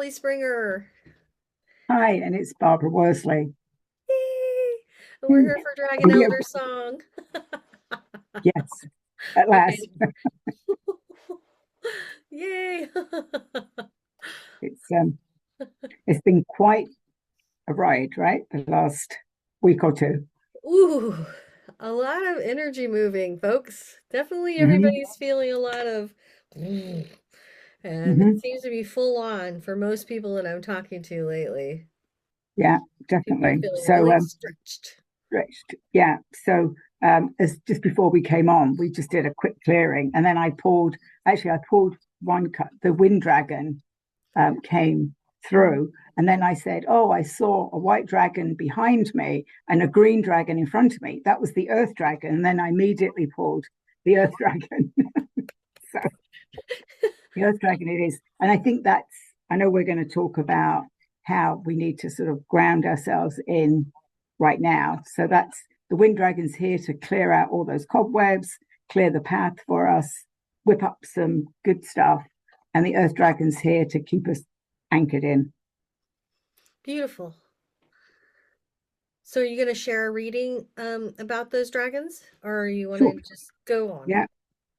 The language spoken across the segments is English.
Kelley Springer. Hi, and it's Barbara Worsley. Yay! And we're Hmm. here for Dragon Oh, yeah, Elder Song. yes, at Okay. last. Yay! It's it's been quite a ride, right? The last week or two. Ooh, a lot of energy moving, folks. Definitely Hmm. everybody's feeling a lot of, and it Hmm. seems to be full on for most people that I'm talking to lately. Yeah, People are definitely. feeling So really stretched. stretched. Yeah. So as just before we came on, we just did a quick clearing, and then I pulled. Actually, I pulled one cut. The wind dragon came through. And then I said, "Oh, I saw a white dragon behind me and a green dragon in front of me. That was the earth dragon." And then I immediately pulled the earth dragon. So the earth dragon it is. And I think I know we're going to talk about how we need to sort of ground ourselves in right now. So that's the wind dragon's here to clear out all those cobwebs, clear the path for us, whip up some good stuff. And the earth dragon's here to keep us anchored in. Beautiful. So are you going to share a reading about those dragons, or you want Sure. to just go on? Yeah.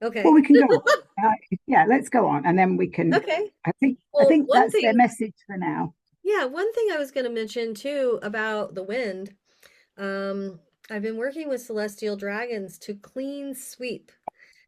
Well, Okay. we can go on. Yeah, let's go on, and then we can. Okay. I think. I Well, think one that's their thing, message for now. yeah, one thing I was going to mention too about the wind. Um, I've been working with celestial dragons to clean sweep,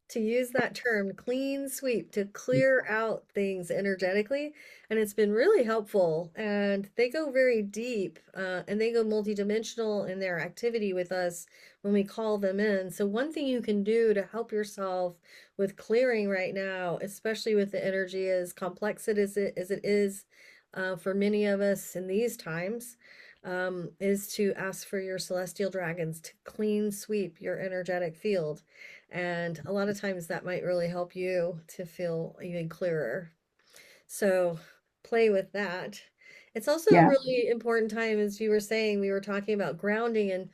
to use that term, clean sweep, to clear out things energetically. And it's been really helpful. And they go very deep and they go multidimensional in their activity with us when we call them in. So, one thing you can do to help yourself with clearing right now, especially with the energy as complex as it is for many of us in these times, is to ask for your celestial dragons to clean sweep your energetic field. And a lot of times that might really help you to feel even clearer. So play with that. It's also a Yeah. really important time, as you were saying, we were talking about grounding. And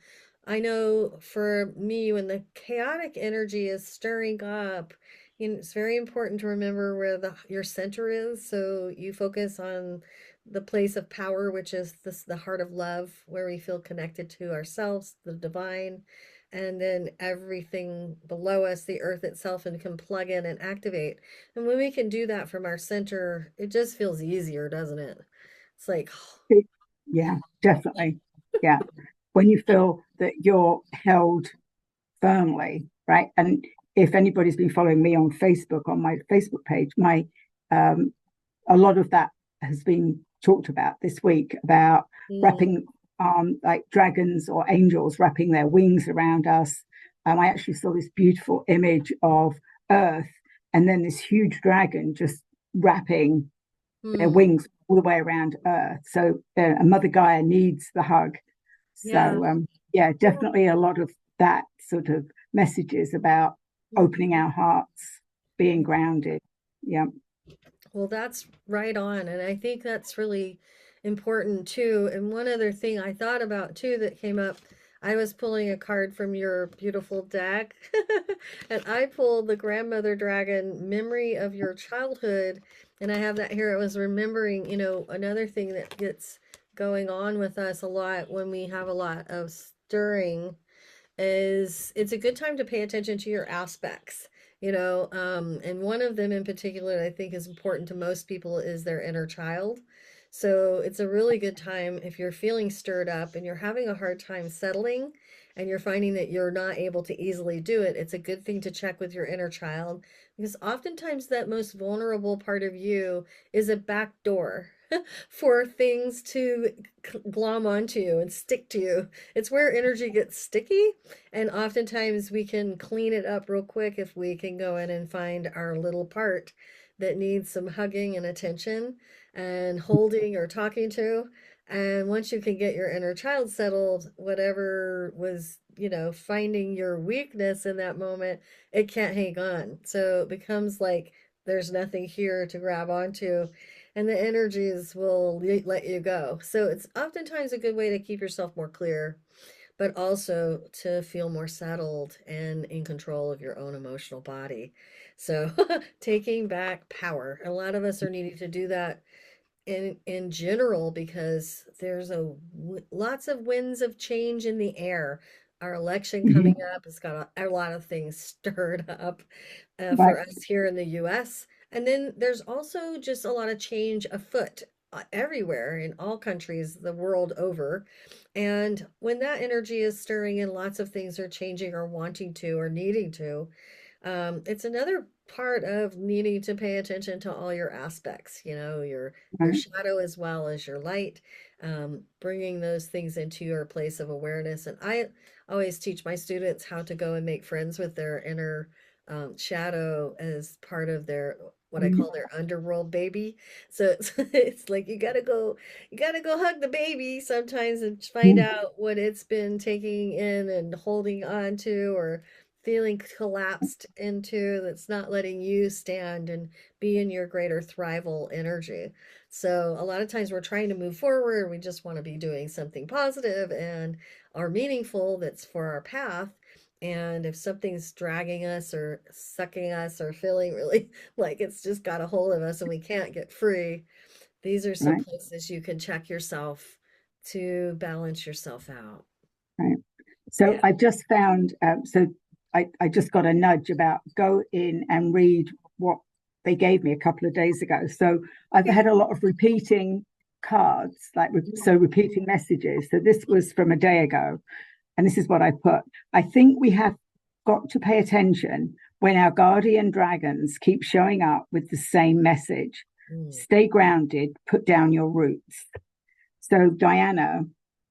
I know for me, when the chaotic energy is stirring up, it's very important to remember where your center is. So you focus on the place of power, which is the heart of love, where we feel connected to ourselves, the divine, and then everything below us, the earth itself, and can plug in and activate. And when we can do that from our center, it just feels easier, doesn't it? It's like, Yeah. Definitely. Yeah. When you feel that you're held firmly, right? And if anybody's been following me on Facebook, on my Facebook page, my um, a lot of that has been talked about this week about mm, wrapping like dragons or angels wrapping their wings around us. I actually saw this beautiful image of Earth and then this huge dragon just wrapping their mm, wings all the way around Earth. So a Mother Gaia needs the hug. yeah. So yeah, definitely a lot of that sort of messages about opening Mhm. our hearts, being grounded. Yeah. Well, that's right on. And I think that's really important too. And one other thing I thought about too that came up, I was pulling a card from your beautiful deck, and I pulled the grandmother dragon memory of your childhood. And I have that here. It was remembering, another thing that gets going on with us a lot when we have a lot of stirring is it's a good time to pay attention to your aspects, and one of them in particular that I think is important to most people is their inner child. So it's a really good time if you're feeling stirred up and you're having a hard time settling and you're finding that you're not able to easily do it. It's a good thing to check with your inner child because oftentimes that most vulnerable part of you is a back door for things to glom onto you and stick to you. It's where energy gets sticky, and oftentimes we can clean it up real quick if we can go in and find our little part that needs some hugging and attention and holding or talking to. And once you can get your inner child settled, whatever was, finding your weakness in that moment, it can't hang on. So it becomes like there's nothing here to grab onto, and the energies will let you go. So it's oftentimes a good way to keep yourself more clear, but also to feel more settled and in control of your own emotional body. So taking back power. A lot of us are needing to do that in general, because there's lots of winds of change in the air. Our election coming Mhm. up has got a lot of things stirred up Right. for us here in the US. And then there's also just a lot of change afoot everywhere in all countries the world over. And when that energy is stirring and lots of things are changing or wanting to or needing to, it's another part of needing to pay attention to all your aspects, your Right. shadow as well as your light, bringing those things into your place of awareness. And I always teach my students how to go and make friends with their inner shadow as part of their what I Mhm. call their underworld baby. So it's like you gotta go hug the baby sometimes and find Mhm. out what it's been taking in and holding on to, or feeling collapsed into, that's not letting you stand and be in your greater thrival energy. So a lot of times we're trying to move forward. We just want to be doing something positive and are meaningful that's for our path. And if something's dragging us or sucking us or feeling really like it's just got a hold of us and we can't get free, these are some Right. places you can check yourself to balance yourself out. Right. So Yeah. I just found, I just got a nudge about go in and read what they gave me a couple of days ago. So I've had a lot of repeating cards, so repeating messages. So this was from a day ago, and this is what I put. I think we have got to pay attention when our guardian dragons keep showing up with the same message. Mm. Stay grounded, put down your roots. So Diana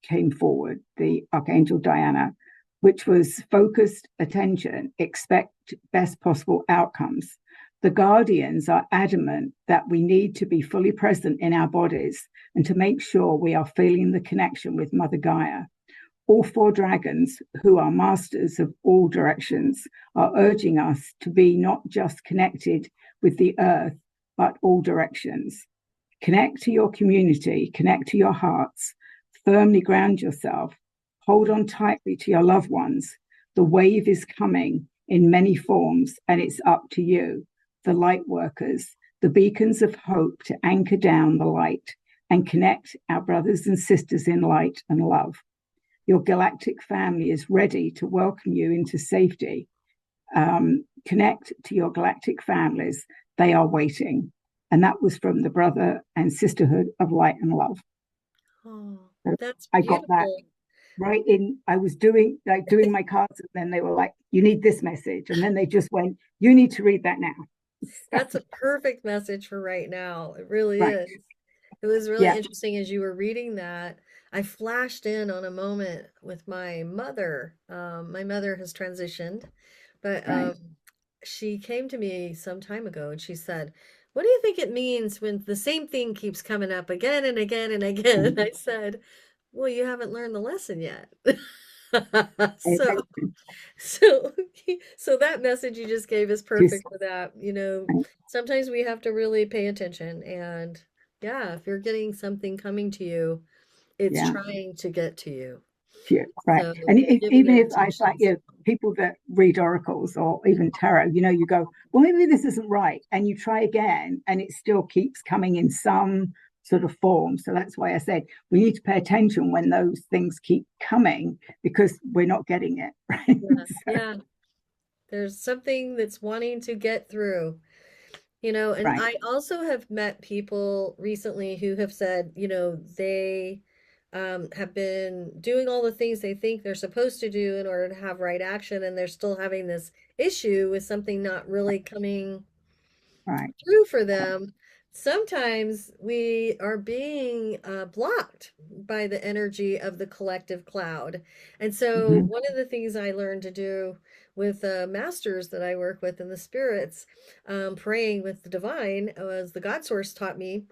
came forward, the Archangel Diana, which was focused attention, expect best possible outcomes. The guardians are adamant that we need to be fully present in our bodies and to make sure we are feeling the connection with Mother Gaia. All four dragons, who are masters of all directions, are urging us to be not just connected with the earth, but all directions. Connect to your community, connect to your hearts, firmly ground yourself, hold on tightly to your loved ones. The wave is coming in many forms, and it's up to you, the light workers, the beacons of hope, to anchor down the light and connect our brothers and sisters in light and love. Your galactic family is ready to welcome you into safety. Connect to your galactic families. They are waiting. And that was from the Brother and Sisterhood of Light and Love. Oh, So that's I got that beautiful. right in. I was doing my cards, and then they were like, "You need this message," and then they just went, "You need to read that now." That's a perfect message for right now. It really Right. is. It was really Yeah. interesting as you were reading that. I flashed in on a moment with my mother. My mother has transitioned, but Right. she came to me some time ago and she said, "What do you think it means when the same thing keeps coming up again and again and again?" And I said, "Well, you haven't learned the lesson yet." So so, so that message you just gave is Just perfect for that. Sometimes we have to really pay attention. And yeah, if you're getting something coming to you, it's yeah. trying to get to you. Yeah, right. So And giving even it if I like, intentions. people that read oracles or even tarot, you go, well, maybe this isn't right, and you try again, and it still keeps coming in some sort of form. So that's why I said we need to pay attention when those things keep coming because we're not getting it right. Yeah, So, yeah. There's something that's wanting to get through. And right. I also have met people recently who have said, they have been doing all the things they think they're supposed to do in order to have right action, and they're still having this issue with something not really coming Right. true for them. Sometimes we are being blocked by the energy of the collective cloud. And so, Mm-hmm. one of the things I learned to do with masters that I work with in the spirits, praying with the divine, was the God source taught me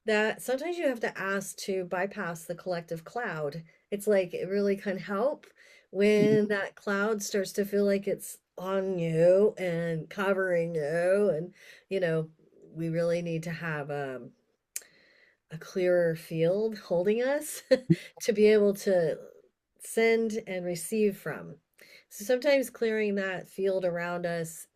that sometimes you have to ask to bypass the collective cloud. It's like it really can help when that cloud starts to feel like it's on you and covering you. And, you know, we really need to have a clearer field holding us to be able to send and receive from. So sometimes clearing that field around us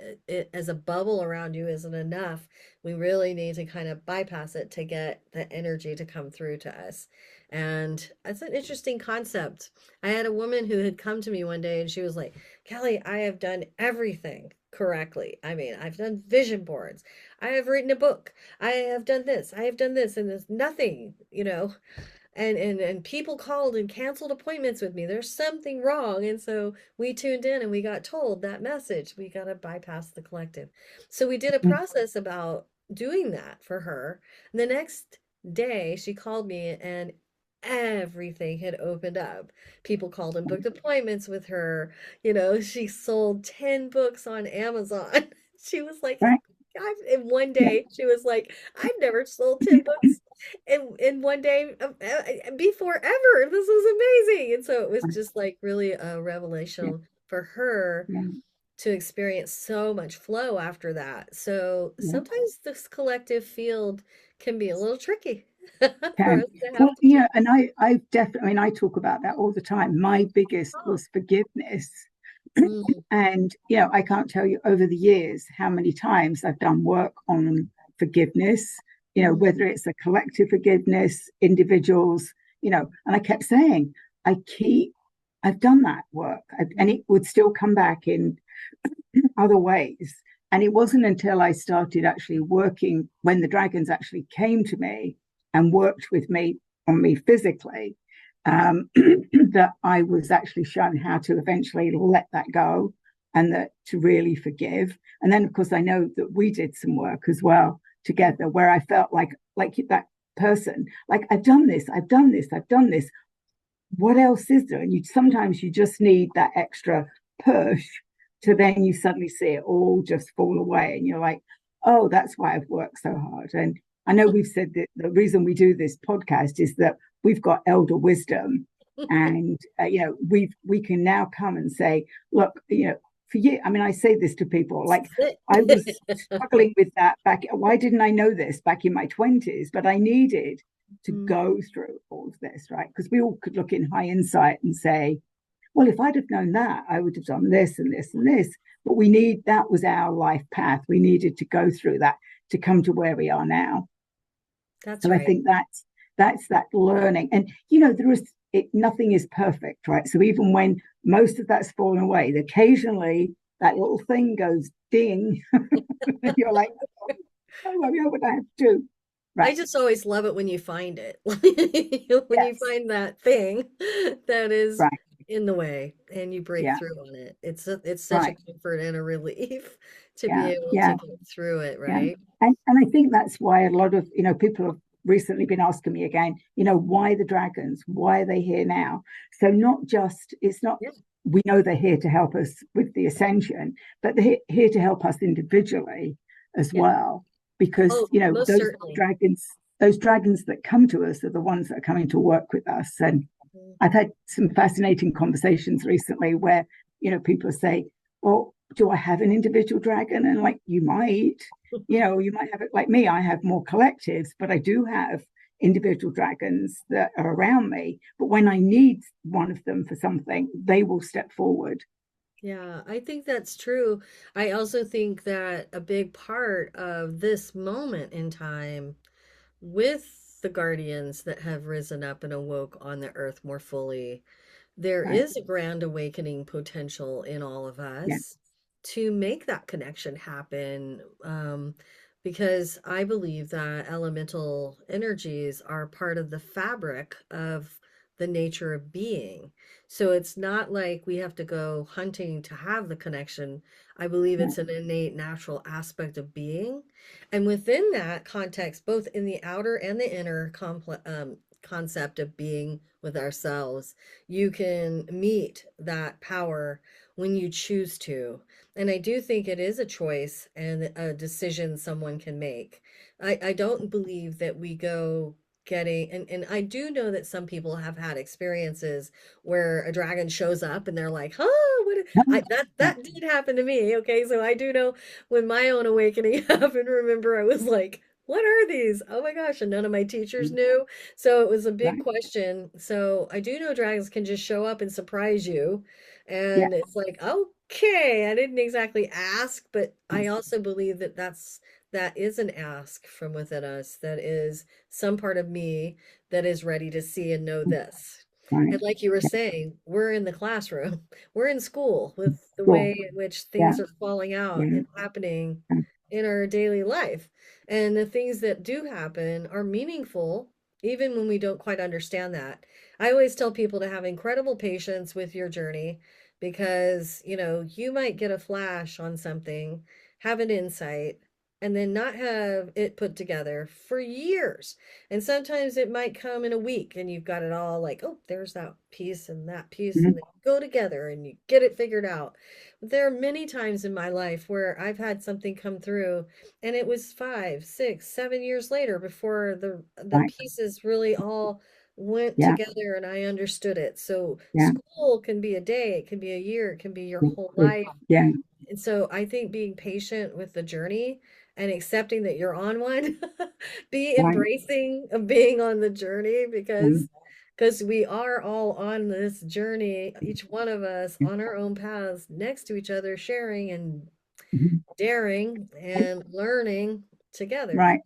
as a bubble around you isn't enough. We really need to kind of bypass it to get the energy to come through to us. And that's an interesting concept. I had a woman who had come to me one day and she was like, Kelley, I have done everything correctly. I mean, I've done vision boards. I have written a book. I have done this. I have done this. And there's nothing, and people called and canceled appointments with me. There's something wrong. And so we tuned in and we got told that message. We got to bypass the collective. So we did a Mm. process about doing that for her. And the next day she called me and everything had opened up. People called and booked appointments with her. She sold 10 books on Amazon. She was like, Right. in one Yeah. day, she was like, I've never sold 10 books in one day before ever. This was amazing. And so it was just like really a Yeah. revelation for her Yeah. to experience so much flow after that. So Yeah. sometimes this collective field can be a little tricky for Can. us to have Well, to do. yeah, and I definitely, I mean, I talk about that all the time. My biggest Oh. was forgiveness. Mm, And, I can't tell you over the years how many times I've done work on forgiveness, mm, whether it's a collective forgiveness, individuals, and I kept saying, I've done that work, and mm. it would still come back in other ways. And it wasn't until I started actually working, when the dragons actually came to me and worked with me on me physically, that I was actually shown how to eventually let that go and that to really forgive. And then, of course, I know that we did some work as well together where I felt like that person, like I've done this, I've done this, I've done this. What else is there? And sometimes you just need that extra push to Mm. then you suddenly see it all just fall away, and you're like, oh, that's why I've worked so hard. And I know we've said that the reason we do this podcast is that we've got elder wisdom, and we can now come and say, look, for you. I mean, I say this to people like Sit. I was struggling with that back. Why didn't I know this back in my 20s? But I needed to Mm. go through all of this, right? Because we all could look in high insight and say, well, if I'd have known that, I would have done this and this and this. But that was our life path. We needed to go through that to come to where we are now. That's So I right. think that's that learning. And there is nothing is perfect, right? So even when most of that's fallen away, occasionally that little thing goes ding, and you're like, oh, I know what I have to do. I Right. just always love it when you find it. When you Yes. find that thing that is Right. in the way and you break Yeah. through on it. It's such a Right. comfort and a relief to be Yeah. able to Yeah. get through it, Yeah. right? And I think that's why a lot of, people have recently been asking me again, why the dragons? Why are they here now? So not just, it's not, Yeah. we know they're here to help us with the ascension, but they're here to help us individually as Yeah. well. Because, Oh, most certainly. those dragons that come to us are the ones that are coming to work with us. And Mm. I've had some fascinating conversations recently where, people say, well, do I have an individual dragon? And like, you might, you might have it like me. I have more collectives, but I do have individual dragons that are around me. But when I need one of them for something, they will step forward. Yeah, I think that's true. I also think that a big part of this moment in time with the guardians that have risen up and awoke on the earth more fully, there Right. is a grand awakening potential in all of Yeah. us to make that connection happen. Because I believe that elemental energies are part of the fabric of the nature of being. So it's not like we have to go hunting to have the connection. I believe Yeah. it's an innate natural aspect of being. And within that context, both in the outer and the inner concept of being with ourselves, you can meet that power when you choose to. And I do think it is a choice and a decision someone can make. I don't believe that we go getting, and I do know that some people have had experiences where a dragon shows up and they're like, huh, Yeah. that did happen to me. Okay, so I do know when my own awakening happened, remember I was like, what are these? Oh my gosh. And none of my teachers knew. So it was a big Right. question. So I do know dragons can just show up and surprise you. Yeah. And it's like, okay, I didn't exactly ask, but I also believe that that is an ask from within us. That is some part of me that is ready to see and know this. Right. And like you were saying, we're in the classroom, we're in school with the Cool. way in which Yeah. things are falling out Yeah. and happening Yeah. in our daily life. And the things that do happen are meaningful, even when we don't quite understand that. I always tell people to have incredible patience with your journey because, you might get a flash on something, have an insight, and then not have it put together for years. And sometimes it might come in a week and you've got it all like, oh, there's that piece, and Mhm. they go together and you get it figured out. But there are many times in my life where I've had something come through and it was 5, 6, 7 years later before the Right. pieces really all went Yeah. together and I understood it. So Yeah. school can be a day, it can be a year, it can be your Yeah. whole life. Yeah. And so I think being patient with the journey and accepting that you're on one, be Right. embracing of being on the journey Mm. because we are all on this journey, each one of us on our own paths next to each other, sharing and Mhm. daring And and learning together. right.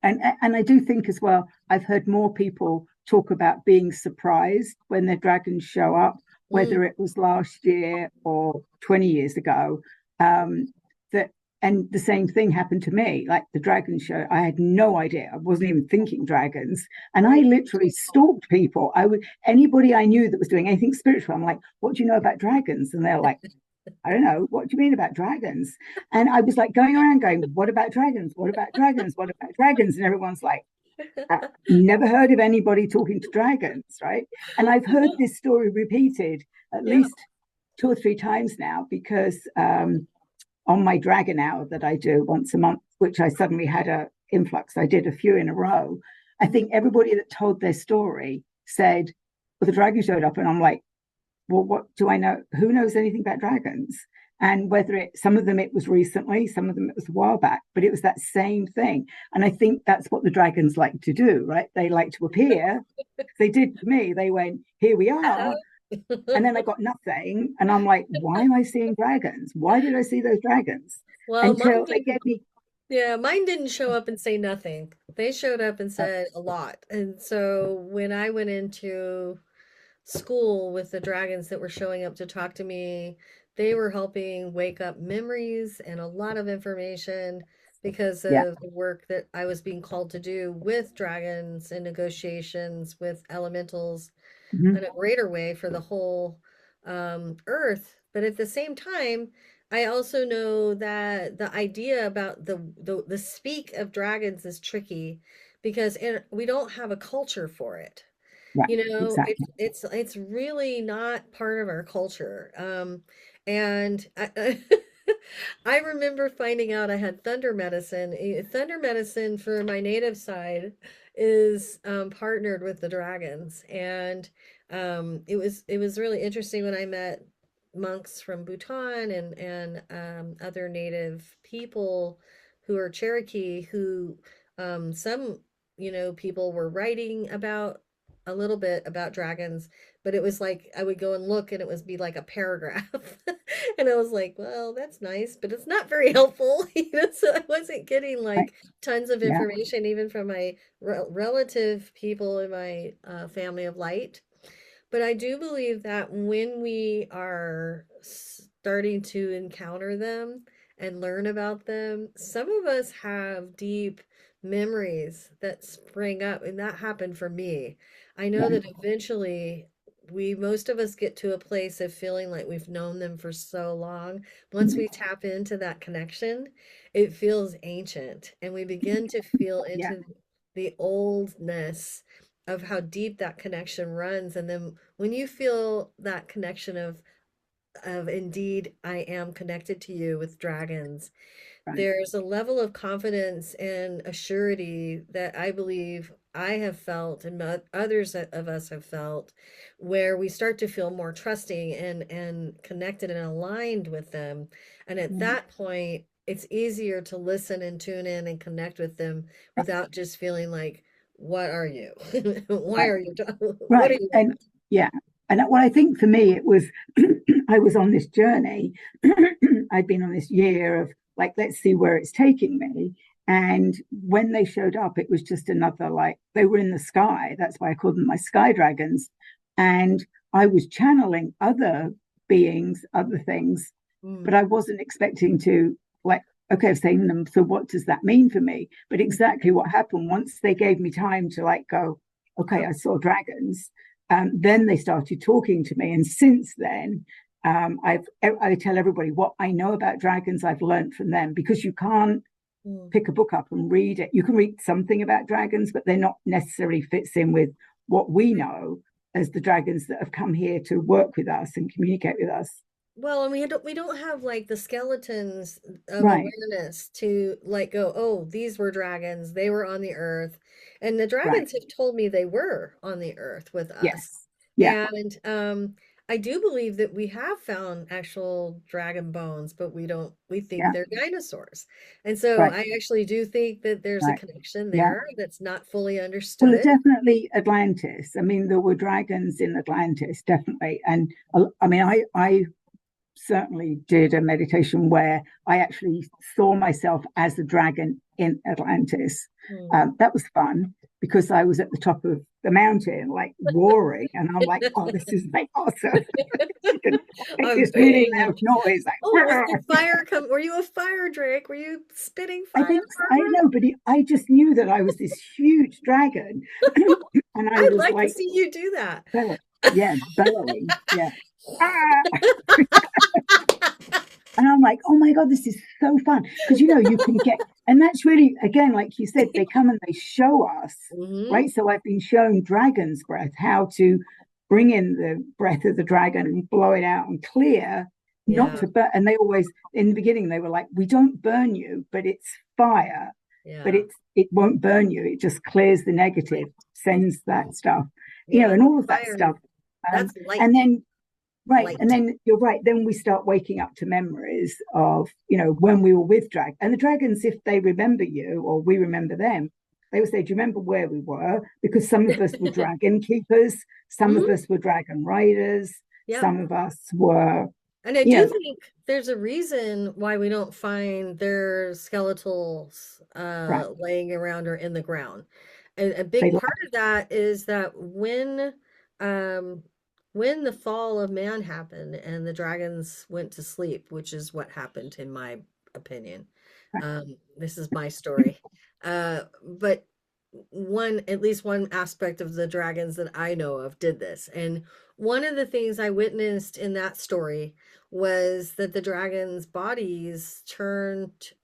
And I do think as well, I've heard more people talk about being surprised when their dragons show up, Mm, whether it was last year or 20 years ago. That and the same thing happened to me. Like the dragon show, I had no idea. I wasn't even thinking dragons, and I right. literally stalked people. I would anybody I knew that was doing anything spiritual. I'm like, "What do you know about dragons?" And they're like, I don't know, what do you mean about dragons? And I was like going around going, what about dragons? What about dragons? What about dragons? And everyone's like, never heard of anybody talking to dragons, right? And I've heard this story repeated at Yeah. least 2 or 3 times now because on my dragon hour that I do once a month, which I suddenly had a influx, I did a few in a row. I Mhm. think everybody that told their story said, well, the dragon showed up, and I'm like, well, what do I know? Who knows anything about dragons? And whether some of them it was recently, some of them it was a while back, but it was that same thing. And I think that's what the dragons like to do, right? They like to appear. They did to me. They went, here we are. And then I got nothing. And I'm like, why am I seeing dragons? Why did I see those dragons? Well, Until they gave me, mine didn't show up and say nothing. They showed up and said a lot. And so when I went into school with the dragons that were showing up to talk to me, they were helping wake up memories and a lot of information because yeah. of the work that I was being called to do with dragons and negotiations with elementals Mm-hmm. in a greater way for the whole earth. But at the same time, I also know that the idea about the speak of dragons is tricky because we don't have a culture for it. Right. It's Exactly. it's really not part of our culture. And I remember finding out I had thunder medicine. Thunder medicine for my native side is partnered with the dragons, and it was really interesting when I met monks from Bhutan and other native people who are Cherokee who some people were writing about a little bit about dragons, but it was like I would go and look and it would be like a paragraph. And I was like, well, that's nice, but it's not very helpful. So I wasn't getting Right. like tons of Yeah. information, even from my relative people in my family of light. But I do believe that when we are starting to encounter them and learn about them, some of us have deep memories that spring up, and that happened for me. I know Right. that eventually most of us get to a place of feeling like we've known them for so long. Once we tap into that connection, it feels ancient, and we begin to feel Yeah. into the oldness of how deep that connection runs. And then when you feel that connection of indeed I am connected to you with dragons, Right. there's a level of confidence and assurity that I believe I have felt and others of us have felt, where we start to feel more trusting and connected and aligned with them. And at Mm. that point, it's easier to listen and tune in and connect with them without just feeling like, what are you? Why Right, are you? What right. do you And want? yeah, and what I think for me, it was I was on this journey. I'd been on this year of like, let's see where it's taking me. And when they showed up, it was just another, like, they were in the sky. That's why I called them my sky dragons. And I was channeling other beings, other things, but Mm. I wasn't expecting to, like, okay, I've seen them. So what does that mean for me? But exactly what happened once they gave me time to like go, okay, Yep. I saw dragons. Then they started talking to me. And since then, I tell everybody what I know about dragons I've learned from them, because you can't Mm. pick a book up and read it. You can read something about dragons, but they're not necessarily fits in with what we know as the dragons that have come here to work with us and communicate with us. Well, and we don't have like the skeletons of Right, awareness to like go, oh, these were dragons, they were on the earth. And the right. dragons have told me they were on the earth with us. Yes. Yeah, And I do believe that we have found actual dragon bones, but we think yeah. they're dinosaurs. And so Right, I actually do think that there's a right. connection Yeah. there that's not fully Well, understood. definitely Atlantis. I mean, there were dragons in Atlantis, definitely. And I mean, I certainly did a meditation where I actually saw myself as a dragon in Atlantis. Hmm. That was fun because I was at the top of the mountain, like roaring, and I'm like, "Oh, this is like awesome!" You can make I'm this really big. loud noise, Oh, was like. the fire come? Were you a fire drake? Were you spitting I fire, think I Barbara? know, but I just knew that I was this huge dragon, and I I'd was like to like, see you do that. yeah, bellowing, yeah. Ah! And I'm like, oh my God, this is so fun. Because, you can get, and that's really, again, like you said, they come and they show us, Hmm. right? So I've been shown dragon's breath, how to bring in the breath of the dragon and blow it out and clear, not Yeah, to burn. And they always, in the beginning, they were like, we don't burn you, but it's fire, but yeah. it won't burn you. It just clears the negative, Well, sends that stuff, yeah, and the all of that fire, stuff. that's And light, then Right. And light. then you're right. Then we start waking up to memories of, when we were with drag. And the dragons, if they remember you or we remember them, they will say, do you remember where we were? Because some of us were dragon keepers, some of Hmm. us were dragon riders, Yep. some of us were, And I you do know, think there's a reason why we don't find their skeletals right. laying around or in the ground. And a big They part of that is that um, when the fall of man happened and the dragons went to sleep, which is what happened in my opinion. like, This is my story. But at least one aspect of the dragons that I know of did this. And one of the things I witnessed in that story was that the dragons' bodies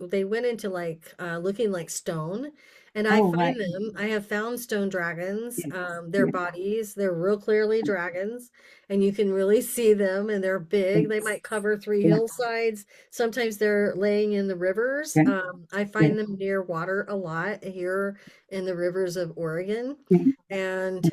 they went into like looking like stone. And oh, right. I have found stone dragons, Yes. their Yes. bodies, they're real clearly dragons, and you can really see them, and they're big. They Yes. might cover three Yeah. hillsides. Sometimes they're laying in the rivers. Yeah. I Yeah. find them near water a lot here in the rivers of Oregon, Yeah. and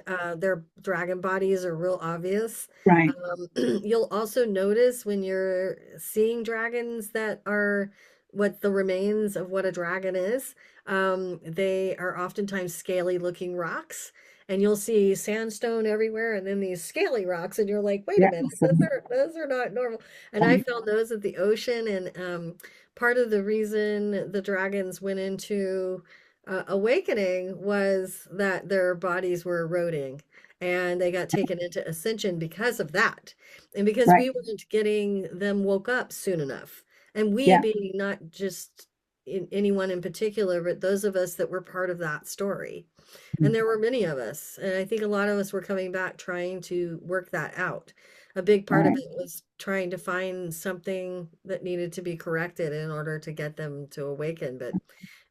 their dragon bodies are real obvious. Right. You'll also notice when you're seeing dragons that are what the remains of what a dragon is. They are oftentimes scaly looking rocks, and you'll see sandstone everywhere, and then these scaly rocks, and you're like, wait a Yeah. minute, So, those are not normal. And I found those at the ocean, and part of the reason the dragons went into awakening was that their bodies were eroding and they got taken into ascension because of that. And because right. we weren't getting them woke up soon enough. And we Yeah. being not just anyone in particular, but those of us that were part of that story. And there were many of us. And I think a lot of us were coming back trying to work that out. A big part of Right. it was trying to find something that needed to be corrected in order to get them to awaken. But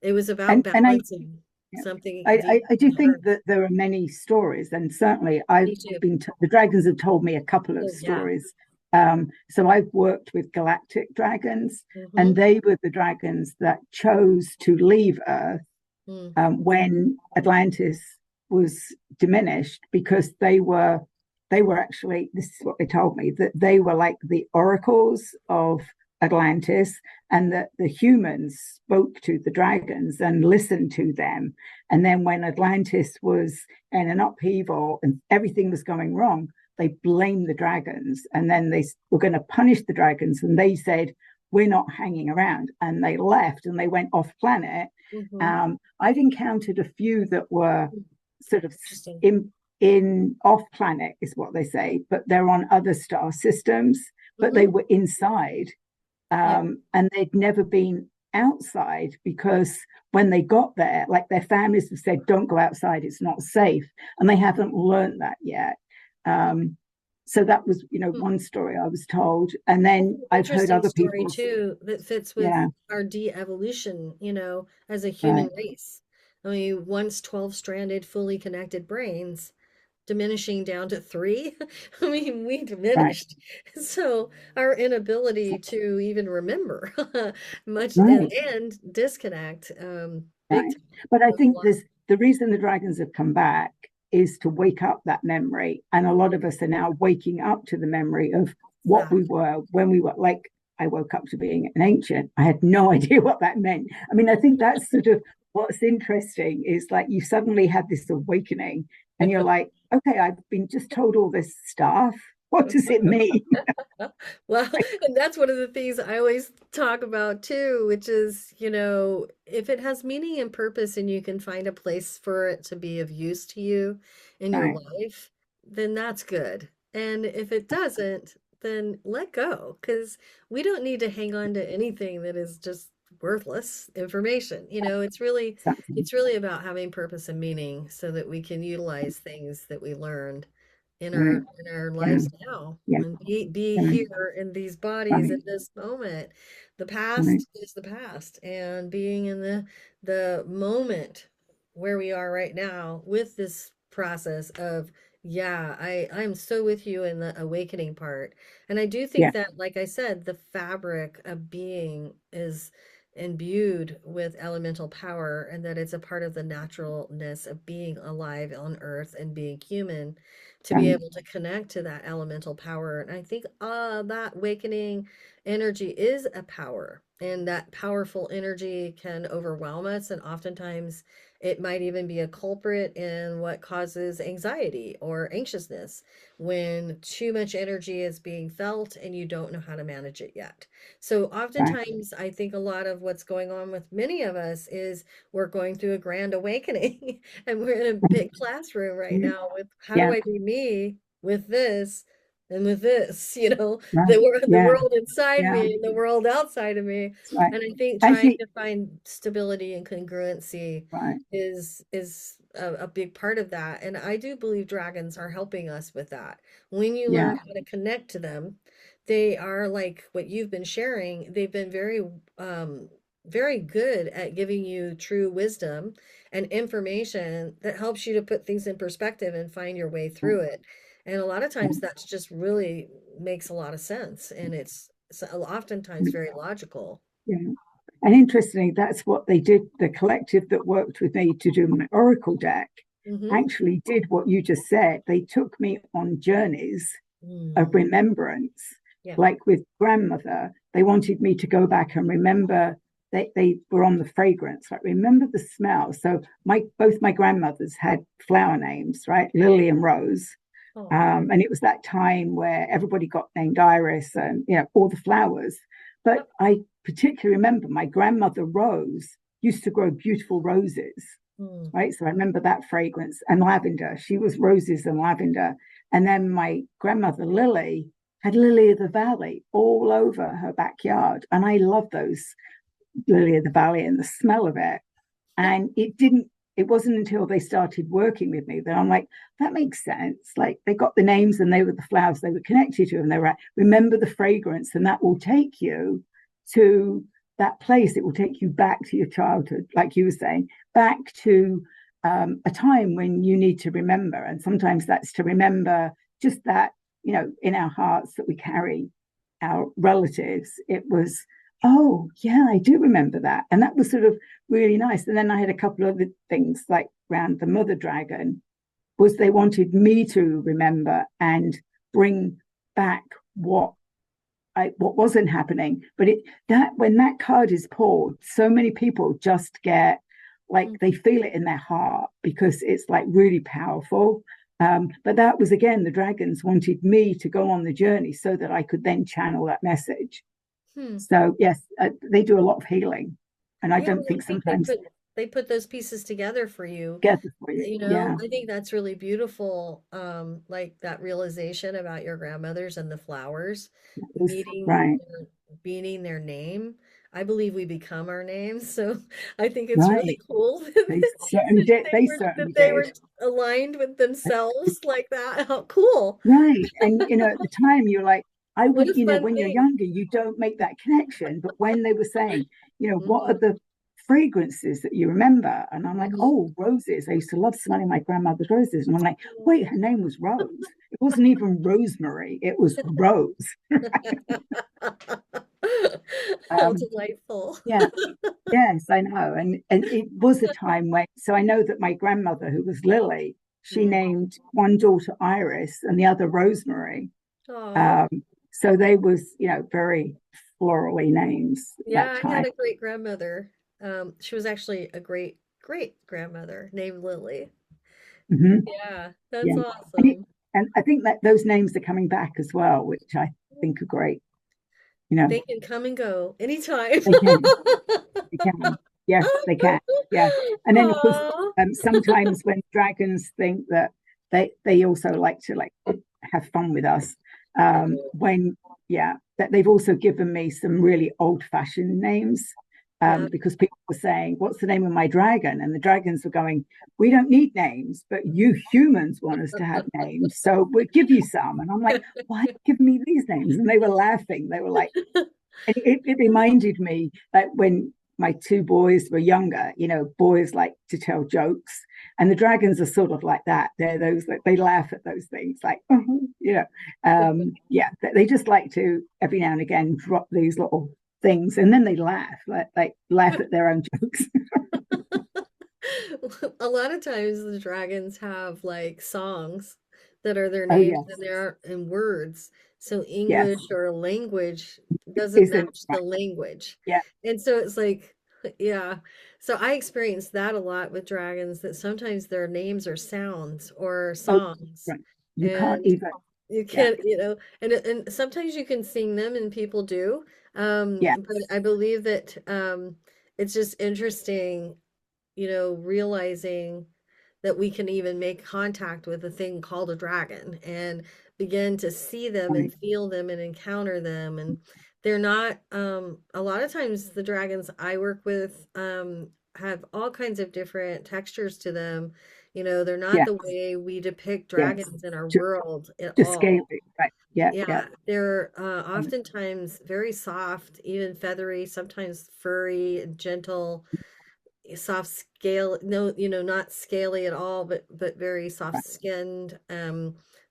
it was about And balancing yeah. something I, deep I in do the think earth. that there are many stories, and certainly I've Me too. been, the dragons have told me a couple of Oh, yeah. stories. So I've worked with galactic dragons, and Mm-hmm. they were the dragons that chose to leave Earth Mm. when Atlantis was diminished, because they were actually, this is what they told me, that they were like the oracles of Atlantis, and that the humans spoke to the dragons and listened to them. And then when Atlantis was in an upheaval and everything was going wrong, they blamed the dragons, and then they were going to punish the dragons, and they said, we're not hanging around, and they left and they went off planet. Mm-hmm. I've encountered a few that were sort of Interesting. in off planet is what they say, but they're on other star systems, but Mm-hmm. they were inside, Yeah. and they'd never been outside, because when they got there, like, their families have said, don't go outside, it's not safe, and they haven't learned that yet. So that was, one story I was told, and then I've heard Interesting other story people's. too that fits with Yeah, our de-evolution, as a human right, race. I mean, once 12-stranded, fully connected brains, diminishing down to three. I mean, we right, diminished. So our inability to even remember much right, and disconnect, big right. time. But I With a think lot. there's the reason the dragons have come back is to wake up that memory, and a lot of us are now waking up to the memory of what we Exactly. were when we were like. I woke up to being an ancient. I had no idea what that meant. I mean, I think that's sort of what's interesting, is like you suddenly had this awakening, and you're like, okay, I've been just told all this stuff. What does it mean? Well, and that's one of the things I always talk about too, which is, if it has meaning and purpose and you can find a place for it to be of use to you in your Right, life, then that's good. And if it doesn't, then let go, because we don't need to hang on to anything that is just worthless information. It's really exactly. it's really about having purpose and meaning so that we can utilize things that we learned in Right. our Yeah. lives now Yeah. and be Yeah. here in these bodies Right. in this moment. The Right. past is the past, and being in the moment where we are right now with this process of, yeah, I'm so with you in the awakening part. And I do think Yeah. that, like I said, the fabric of being is imbued with elemental power, and that it's a part of the naturalness of being alive on earth and being human, to be Right. able to connect to that elemental power. And I think that awakening energy is a power, and that powerful energy can overwhelm us. And oftentimes it might even be a culprit in what causes anxiety or anxiousness, when too much energy is being felt and you don't know how to manage it yet. So Right. oftentimes I think a lot of what's going on with many of us is we're going through a grand awakening and we're in a big classroom right Mhm. now with, how do Yeah. I be me with this and with this, Right. the Yeah. world inside Yeah. me and the world outside of me. That's right. And I think trying Actually, to find stability and congruency right. is a big part of that. And I do believe dragons are helping us with that. When you Yeah. learn how to connect to them, they are like what you've been sharing. They've been um very good at giving you true wisdom and information that helps you to put things in perspective and find your way Yeah. through it. And a lot of Yeah. times that's just really makes a lot of sense, and it's oftentimes very logical. Yeah. And interestingly, that's what they did. The collective that worked with me to do my Oracle deck Mm-hmm. actually did what you just said. They took me on journeys of Mm. remembrance. Yeah. Like with grandmother, they wanted me to go back and remember. They were on the fragrance, like, remember the smell. So both my grandmothers had flower names, right? Lily and Rose. Oh. And it was that time where everybody got named Iris, and all the flowers. But Yep. I particularly remember my grandmother Rose used to grow beautiful roses, Mm. right? So I remember that fragrance, and lavender. She was roses and lavender. And then my grandmother Lily had lily of the valley all over her backyard. And I love those lily of the valley and the smell of it. Yep. And it wasn't until they started working with me that I'm like, that makes sense. Like, they got the names and they were the flowers they were connected to. And they were like, remember the fragrance, and that will take you to that place. It will take you back to your childhood, like you were saying, back to a time when you need to remember. And sometimes that's to remember just that, in our hearts, that we carry our relatives. It was, oh, yeah, I do remember that. And that was sort of really nice. And then I had a couple of other things, like around the mother dragon, was they wanted me to remember and bring back what what wasn't happening. But it that when that card is pulled, so many people just get like Mm. they feel it in their heart because it's like really powerful. But that was again, the dragons wanted me to go on the journey so that I could then channel that message. Hmm. So yes, they do a lot of healing, and I Yeah, don't well, I think think they sometimes put those pieces together for you. together for you. You know, Yeah, I think that's really beautiful. Like that realization about your grandmothers and the flowers, it's meeting right, meaning their name. I believe we become our names, so I think it's right. really cool They certainly did. They that certainly they did. were aligned with themselves like that. How cool. Right. And, at the time you're like, I What would, a fun when you're thing. younger, you don't make that connection. But when they were saying, what are Hmm. the fragrances that you remember? And I'm like, Hmm. oh, roses. I used to love smelling my grandmother's roses. And I'm like, wait, her name was Rose. It wasn't even Rosemary, it was Rose. How Um, delightful. yeah. Yes, I know. And it was a time when, so I know that my grandmother, who was Lily, she Mm. named one daughter Iris and the other Rosemary. Aw. Um, so they was, very florally names that Yeah, I time. had a great grandmother. She was actually a great great grandmother named Lily. Hmm. Yeah, that's Yeah. And, awesome. and I think that those names are coming back as well, which I think are great. You know, They can come and go anytime. they can, they can. Yes, they can. Yeah. And then of course, Aw. sometimes when dragons think that they also like to like have fun with us, They do. when yeah, that they've also given me some really old-fashioned names. Yeah. Because people were saying, "What's the name of my dragon?" And the dragons were going, "We don't need names, but you humans want us to have names, so we'll give you some." And I'm like, "Why give me these names?" And they were laughing. They were like, and it reminded me that when my two boys were younger, boys like to tell jokes, and the dragons are sort of like that. They're those that they laugh at those things, like, yeah, they just like to every now and again drop these little things, and then they laugh, like laugh at their own jokes. A lot of times the dragons have like songs that are their Oh names and yes, they're in words. So yes, English or language doesn't isn't match right. the language. Yeah, And so it's like, yeah. So I experienced that a lot with dragons that sometimes their names are sounds or oh songs. right. You can't And even. you Yeah, can't, and sometimes you can sing them and people do. yeah, But I believe that it's just interesting, realizing that we can even make contact with a thing called a dragon and begin to see them and right. feel them and encounter them. And they're not, a lot of times the dragons I work with, have all kinds of different textures to them. They're not Yeah, the way we depict yes. dragons in our To world at to scale all. it, right? Yeah, yeah. Yeah, they're oftentimes very soft, even feathery, sometimes furry and gentle, soft scale, no, not scaly at all, but very soft Right. skinned.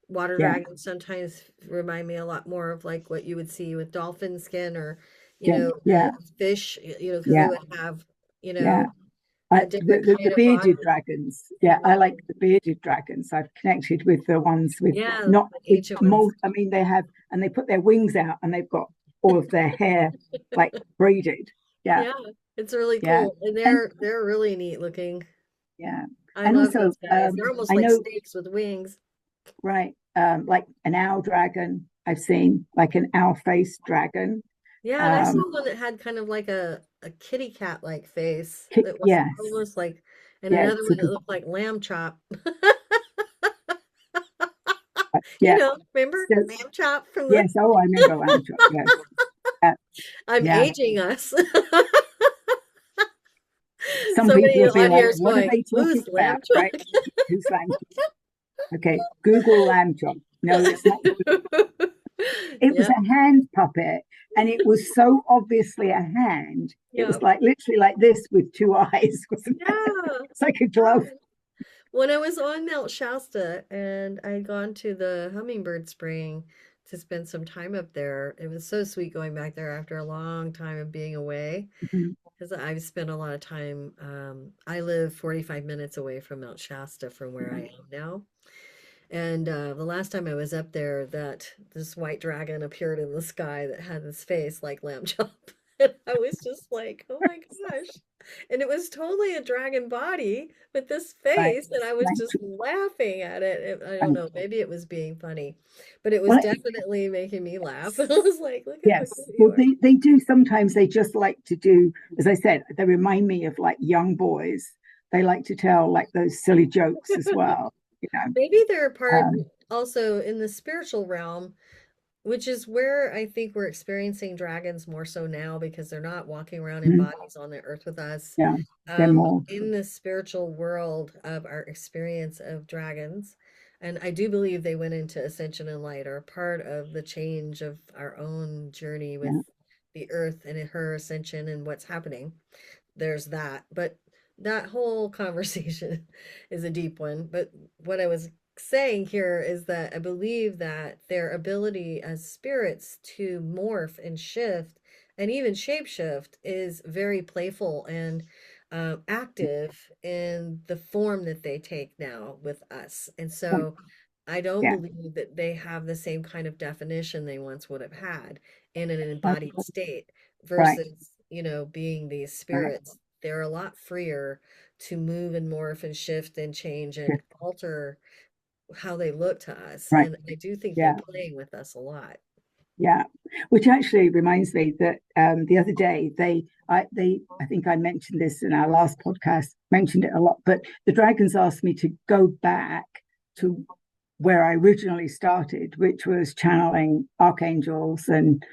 Water Yeah, dragons sometimes remind me a lot more of like what you would see with dolphin skin or yeah, yeah, fish, because they yeah, would have you yeah. know a The, different the kind of bearded body. dragons. Yeah, I Mhm. like the bearded dragons. I've connected with the ones with Yeah, not the with ancient ones. mold. I mean, they have, and they put their wings out and they've got all of their hair like braided. Yeah, Yeah, it's really yeah, cool, and and they're really neat looking. yeah, I and love also those guys. They're almost I like know, snakes with wings. right, like an owl dragon. I've seen like an owl faced dragon. Yeah, and I Um, saw one that had kind of like a kitty cat like face that was yes, almost like, and yeah, another one sort that of, looked like lamb chop. yeah. Remember So lamb chop from the yes, oh, I remember lamb chop. Yes, I'm yeah. aging us. Some Somebody people will be on like, here is "What are going, they talking who's about?" lamb Right? chop? Who's lamb chop? Okay, Google lamb chop. No, it's not. It was Yep, a hand puppet, and it was so obviously a hand. It was yep. like literally like this with two eyes, wasn't it? Yeah. It's like a glove. When I was on Mount Shasta and I'd gone to the Hummingbird Spring to spend some time up there, it was so sweet going back there after a long time of being away Mhm. because I've spent a lot of time. I live 45 minutes away from Mount Shasta from where I am now. And the last time I was up there, that this white dragon appeared in the sky that had this face like lamb chop. And I was just like, oh my gosh. And it was totally a dragon body with this Right, face, and I was right, just laughing at it. I don't right. know, maybe it was being funny, but it was Well, definitely making me laugh. And I was like, look at how yes. cute you Well, are. they do sometimes. They just like to do, as I said, they remind me of like young boys. They like to tell like those silly jokes as well. You know, Maybe they're a part um, also in the spiritual realm, which is where I think we're experiencing dragons more so now because they're not walking around in mm, bodies on the earth with us. yeah, they're more. In the spiritual world of our experience of dragons, and I do believe they went into ascension and light, are part of the change of our own journey with Yeah, the earth and her ascension and what's happening. There's that. But that whole conversation is a deep one. But what I was saying here is that I believe that their ability as spirits to morph and shift and even shapeshift is very playful and active in the form that they take now with us. And yeah, so I don't yeah. believe that they have the same kind of definition they once would have had in an Right, embodied state right, versus, being these right. spirits. They're a lot freer to move and morph and shift and change Yeah, and alter how they look to us. right. And I do think they're Yeah, playing with us a lot. yeah. Which actually reminds me that the other day I think I mentioned this in our last podcast, mentioned it a lot, but the dragons asked me to go back to where I originally started, which was channeling archangels and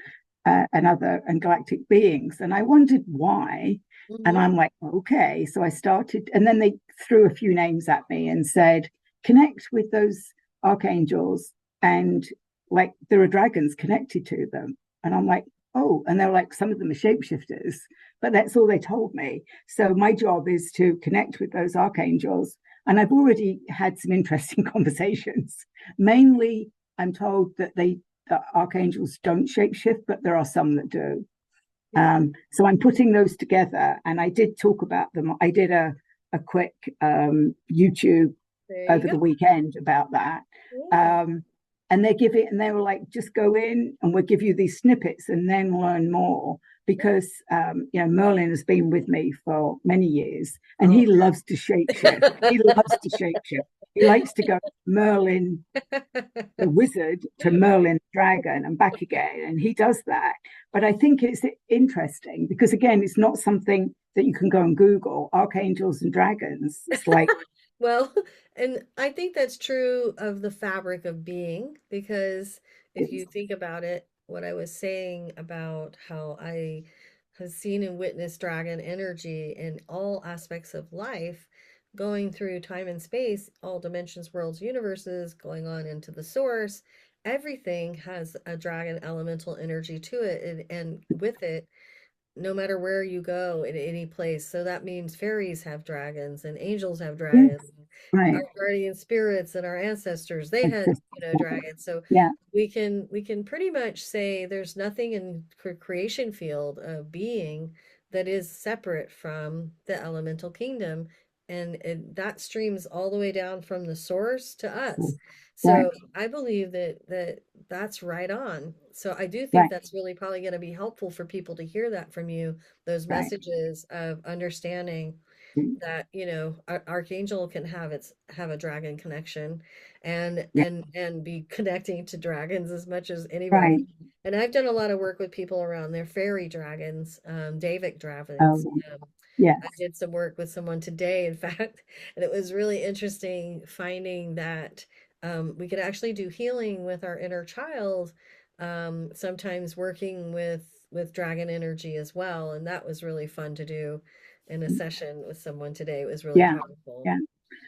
other and galactic beings. And I wondered why. And Hmm. I'm like, okay. So I started, and then they threw a few names at me and said, connect with those archangels. And like, there are dragons connected to them. And I'm like, oh, and they're like, some of them are shapeshifters, but that's all they told me. So my job is to connect with those archangels. And I've already had some interesting conversations. Mainly, I'm told that the archangels don't shapeshift, but there are some that do. Yeah, So I'm putting those together, and I did talk about them. I did a quick YouTube there you over go. the weekend about that. Yeah. Um, and they were like, just go in and we'll give you these snippets and then learn more. Because Merlin has been with me for many years, and he Oh. loves to shapeshift. He loves to shapeshift. He likes to go Merlin the wizard to Merlin the dragon and back again. And he does that. But I think it's interesting because, again, it's not something that you can go and Google archangels and dragons. It's like, Well, and I think that's true of the fabric of being because if you it's, think about it, what I was saying about how I have seen and witnessed dragon energy in all aspects of life, going through time and space, all dimensions, worlds, universes, going on into the source, everything has a dragon elemental energy to it. And with it, no matter where you go in any place. So that means fairies have dragons and angels have yes, dragons. right. Our guardian spirits and our ancestors, they It's had, just, dragons. So yeah, we can pretty much say there's nothing in creation field of being that is separate from the elemental kingdom. And that streams all the way down from the source to us. right, So I believe that's right on. So I do think right, that's really probably going to be helpful for people to hear that from you, those right. messages of understanding that, Archangel can have a dragon connection and Yeah, and be connecting to dragons as much as anybody. right. And I've done a lot of work with people around their fairy dragons, Davic dragons. Oh, yes, I did some work with someone today, in fact, and it was really interesting finding that we could actually do healing with our inner child, sometimes working with dragon energy as well, and that was really fun to do in a session with someone today. It was really yeah, powerful. yeah.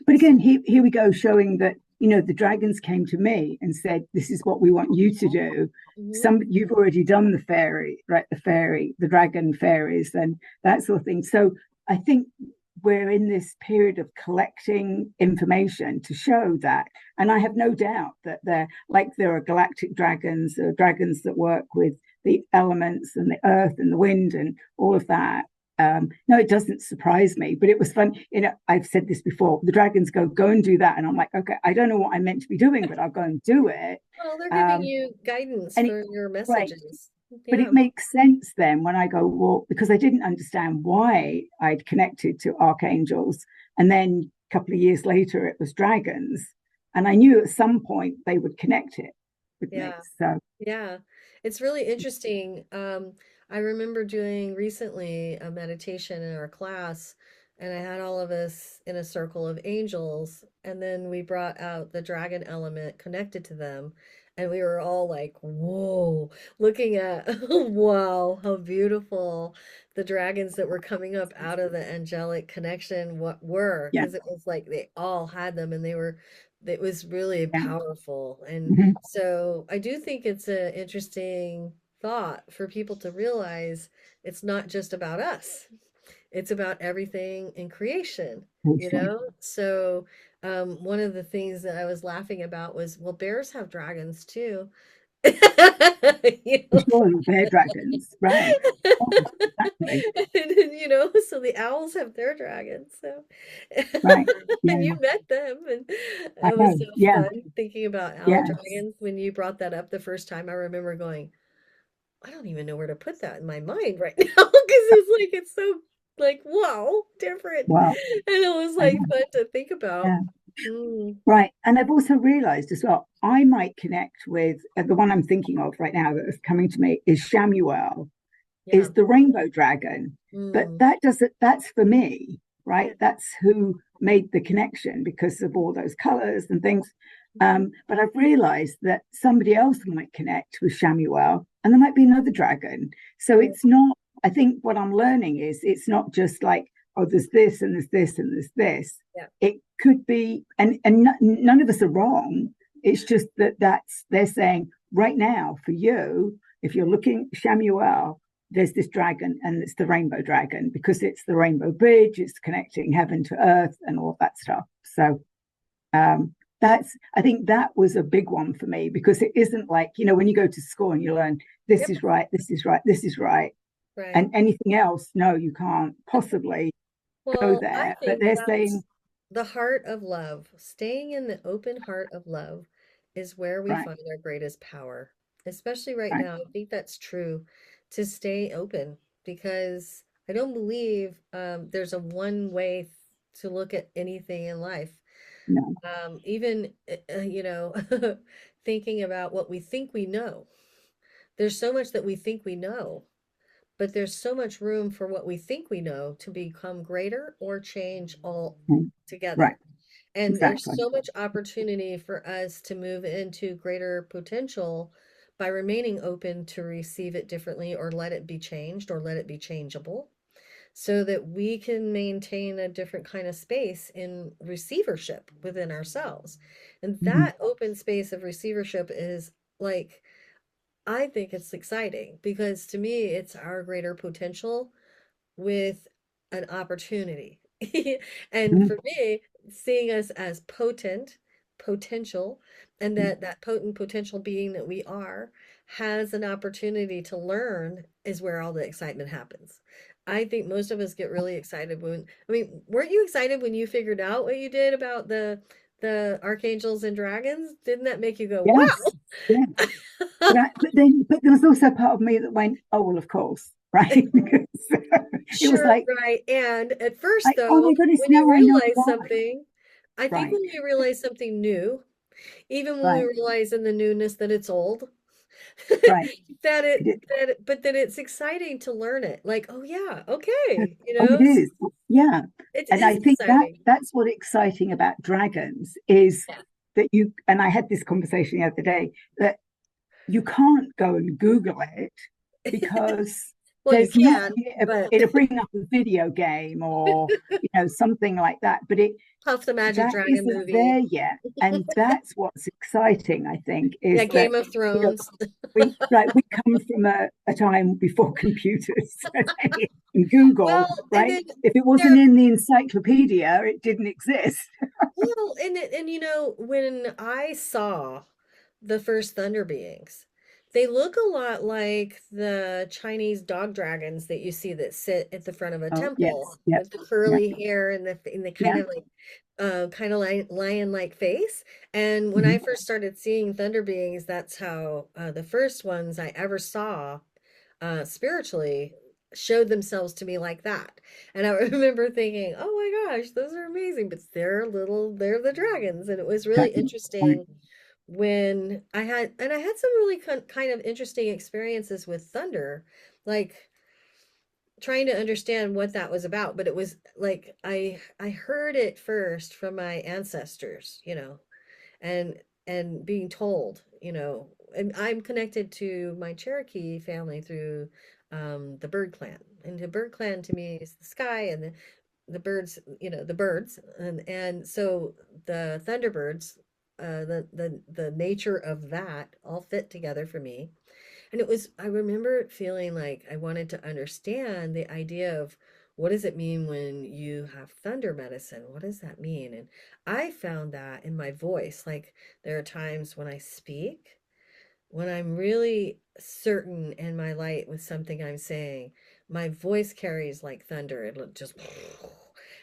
But So, again, here we go, showing that the dragons came to me and said, "This is what we want you to do." mhm. Some you've already done the fairy, right? The dragon fairies, and that sort of thing. So I think we're in this period of collecting information to show that, and I have no doubt that there are galactic dragons, there are dragons that work with the elements and the earth and the wind and all of that. no, it doesn't surprise me, but it was fun. I've said this before. The dragons go and do that, and I'm like, okay, I don't know what I'm meant to be doing, but I'll go and do it. Well, they're giving Um, you guidance and it, for your right, messages. but Yeah. it makes sense then when I go, well, because I didn't understand why I'd connected to archangels, and then a couple of years later it was dragons, and I knew at some point they would connect it with me. Yeah. So Yeah, it's really interesting. I remember doing recently a meditation in our class, and I had all of us in a circle of angels, and then we brought out the dragon element connected to them, and we were all like, whoa, looking at, wow, how beautiful the dragons that were coming up out of the angelic connection what were, yeah, because it was like they all had them, and it was really yeah, powerful. And mhm, so I do think it's an interesting thought for people to realize it's not just about us. It's about everything in creation, you awesome. know? So one of the things that I was laughing about was, well, bears have dragons too. You know? Sure, bear dragons, right? Oh, exactly, So the owls have their dragons. So, right. and Yeah, you met them, and I it was know. so Yeah, fun thinking about owl yes, dragons. When you brought that up the first time, I remember going, I don't even know where to put that in my mind right now because it's so like wow, different, well, and it was I like know. fun to think about. Yeah. Mm, Right. And I've also realized as well, I might connect with the one I'm thinking of right now that is coming to me is Shamuel, yeah. is the rainbow dragon. But Mm, that doesn't, that's for me, yeah. right? That's who made the connection because of all those colors and things. Mhm. But I've realized that somebody else might connect with Shamuel and there might be another dragon. So Mm, it's not, I think what I'm learning is it's not just like, oh, there's this and there's this and there's this. yeah. It could be, and none of us are wrong. It's just that they're saying right now for you, if you're looking Shamuel, there's this dragon and it's the rainbow dragon because it's the rainbow bridge, it's connecting heaven to earth and all of that stuff. So that's, I think that was a big one for me because it isn't like, when you go to school and you learn this Yep. is right, this is right, this is right, Right. and anything else, no, you can't possibly go Well, I there. But think they're that's saying, the heart of love. Staying in the open heart of love is where we right, find our greatest power. Especially right right, now, I think that's true to stay open because I don't believe there's a one way to look at anything in life. no, Even, thinking about what we think we know. There's so much that we think we know, but there's so much room for what we think we know to become greater or change all right, together. And there's exactly. so much opportunity for us to move into greater potential by remaining open to receive it differently or let it be changed or let it be changeable so that we can maintain a different kind of space in receivership within ourselves. And Mhm, that open space of receivership is like I think it's exciting because to me, it's our greater potential with an opportunity. And mhm, for me, seeing us as potential, and that potent potential being that we are, has an opportunity to learn is where all the excitement happens. I think most of us get really excited I mean, weren't you excited when you figured out what you did about the archangels and dragons? Didn't that make you go, yes, yeah. wow? But there was also part of me that went, oh well, of course, right? Because it was Sure, like, right. And at first, oh though, my goodness, when you now I know realize why. something, I think Right, when we realize something new, even when we right, realize in the newness that it's old, right. but then it's exciting to learn it. Like, oh yeah, okay, Oh, it is. Yeah. it And I is think that exciting. that's what exciting about dragons is Yeah. that and I had this conversation the other day, that you can't go and Google it because Well, you there's not, can, but it'll bring up a video game or, something like that, but Puff the Magic that Dragon isn't movie. there yet. And that's what's exciting, I think, Yeah, is that, Game of you know, Thrones. we come from a time before computers and Google, Well, and right? then If it wasn't there in the encyclopedia, it didn't exist. and when I saw the first Thunder beings, They look a lot like the Chinese dog dragons that you see that sit at the front of a Oh, temple yes, yep, with the yep, curly hair and the kind yeah. of like lion-like face. And when I Mhm. first started seeing thunder beings, that's how the first ones I ever saw spiritually showed themselves to me like that. And I remember thinking, "Oh my gosh, those are amazing!" But they're the dragons, and it was really That- right. interesting when I had some really kind of interesting experiences with thunder, like trying to understand what that was about. But it was like I heard it first from my ancestors, and being told, and I'm connected to my Cherokee family through the bird clan. And the bird clan to me is the sky and the birds, the birds, and so the thunderbirds, the nature of that all fit together for me. And I remember feeling like I wanted to understand the idea of what does it mean when you have thunder medicine? What does that mean? And I found that in my voice. Like there are times when I speak, when I'm really certain in my light with something I'm saying, my voice carries like thunder. It just,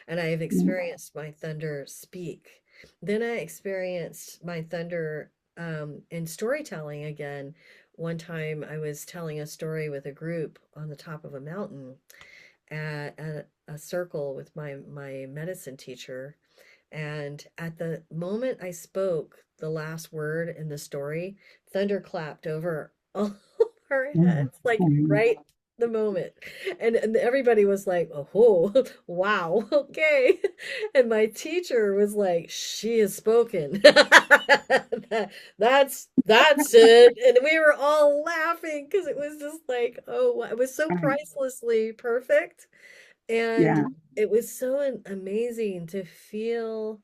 and I have Mm, experienced my thunder speak. Then I experienced my thunder in storytelling again. One time I was telling a story with a group on the top of a mountain at a circle with my medicine teacher, and at the moment I spoke the last word in the story, thunder clapped over all our mm, heads, like mm. right the moment. And everybody was like, oh, wow, okay. And my teacher was like, she has spoken. That's it. And we were all laughing because it was just like, oh, it was so Right. pricelessly perfect. And Yeah. it was so amazing to feel